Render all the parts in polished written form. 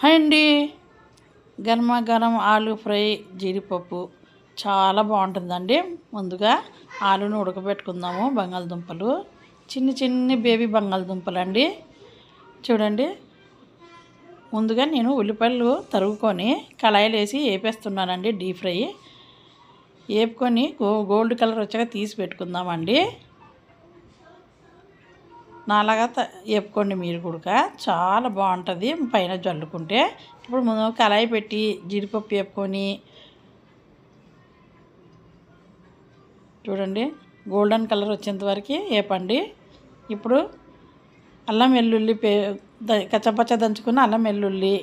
Hi అండి. గరం ఆలు fry జీడిపప్పు చాలా బాగుంటుందండి. ముందుగా ఆలును ఉడకబెట్టుకుందాము. బంగాళదుంపలు చిన్ని బేబీ బంగాళదుంపలు అండి. చూడండి, ముందుగా నేను ఉల్లిపాయలు తరుగుకొని కళాయిలు వేసి వేపేస్తున్నానండి. డీప్ ఫ్రై వేపుకొని గోల్డ్ కలర్ వచ్చాక తీసి పెట్టుకుందామండి. నాలాగా వేపుకోండి మీరు కూడా, చాలా బాగుంటుంది పైన జల్లుకుంటే. ఇప్పుడు మనం కళాయి పెట్టి జీడిపప్పు వేపుకొని చూడండి, గోల్డెన్ కలర్ వచ్చేంత వరకు వేపండి. ఇప్పుడు అల్లం వెల్లుల్లి కచ్చపచ్చ దంచుకున్న అల్లం వెల్లుల్లి,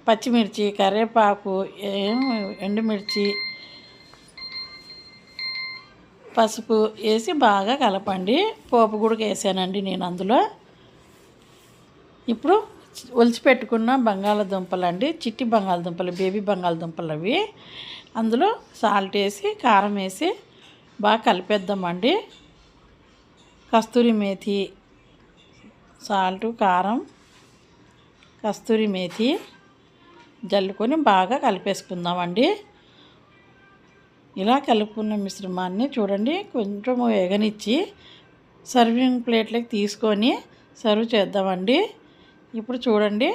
పచ్చిమిర్చి, కరివేపాకు, ఎండుమిర్చి, పసుపు వేసి బాగా కలపండి. పోపు కూడా వేసానండి నేను అందులో. ఇప్పుడు ఒలిచిపెట్టుకున్న బంగాళదుంపలు అండి, చిట్టి బంగాళదుంపలు, బేబీ బంగాళదుంపలు అవి. అందులో సాల్ట్ వేసి కారం వేసి బాగా కలిపేద్దామండి. కస్తూరి మేతి, సాల్టు, కారం, కస్తూరి మేతి జల్లుకొని బాగా కలిపేసుకుందామండి. ఇలా కలుపుకున్న మిశ్రమాన్ని చూడండి కొంచెం ఎగనిచ్చి సర్వింగ్ ప్లేట్లోకి తీసుకొని సర్వ్ చేద్దామండి. ఇప్పుడు చూడండి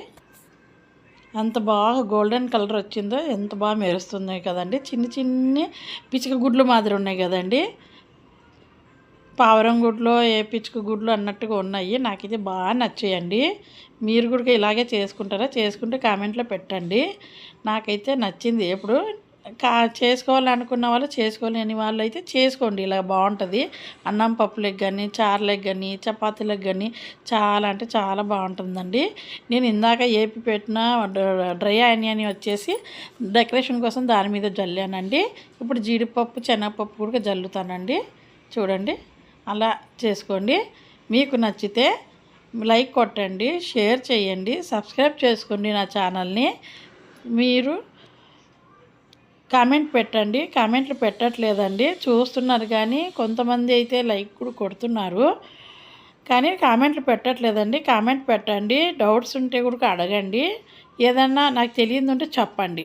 ఎంత బాగా గోల్డెన్ కలర్ వచ్చిందో, ఎంత బాగా మెరుస్తున్నాయి కదండి. చిన్ని పిచ్చుక గుడ్లు మాదిరి ఉన్నాయి కదండి. పావురం గుడ్లు ఏ పిచ్చుక గుడ్లు అన్నట్టుగా ఉన్నాయి. నాకు ఇది బాగా నచ్చాయండి. మీరు కూడా ఇలాగే చేసుకుంటారా? చేసుకుంటే కామెంట్లో పెట్టండి. నాకైతే నచ్చింది. ఎప్పుడు చేసుకోవాలనుకున్న వాళ్ళు, చేసుకోలేని వాళ్ళు అయితే చేసుకోండి. ఇలా బాగుంటుంది. అన్నం పప్పులకు కానీ, చారులకు కానీ, చపాతీలకు కానీ చాలా అంటే చాలా బాగుంటుందండి. నేను ఇందాక ఏపి పెట్టిన డ్రై ఆనియన్ వచ్చేసి డెకరేషన్ కోసం దాని మీద జల్లానండి. ఇప్పుడు జీడిపప్పు, శనగపప్పు కూడా జల్లుతానండి. చూడండి, అలా చేసుకోండి. మీకు నచ్చితే లైక్ కొట్టండి, షేర్ చేయండి, సబ్స్క్రైబ్ చేసుకోండి నా ఛానల్ని. మీరు కామెంట్ పెట్టండి. కామెంట్లు పెట్టట్లేదండి, చూస్తున్నారు కానీ కొంతమంది అయితే లైక్ కూడా కొడుతున్నారు, కానీ కామెంట్లు పెట్టట్లేదండి. కామెంట్ పెట్టండి. డౌట్స్ ఉంటే కూడా అడగండి. ఏదన్నా నాకు తెలియదు ఉంటే చెప్పండి.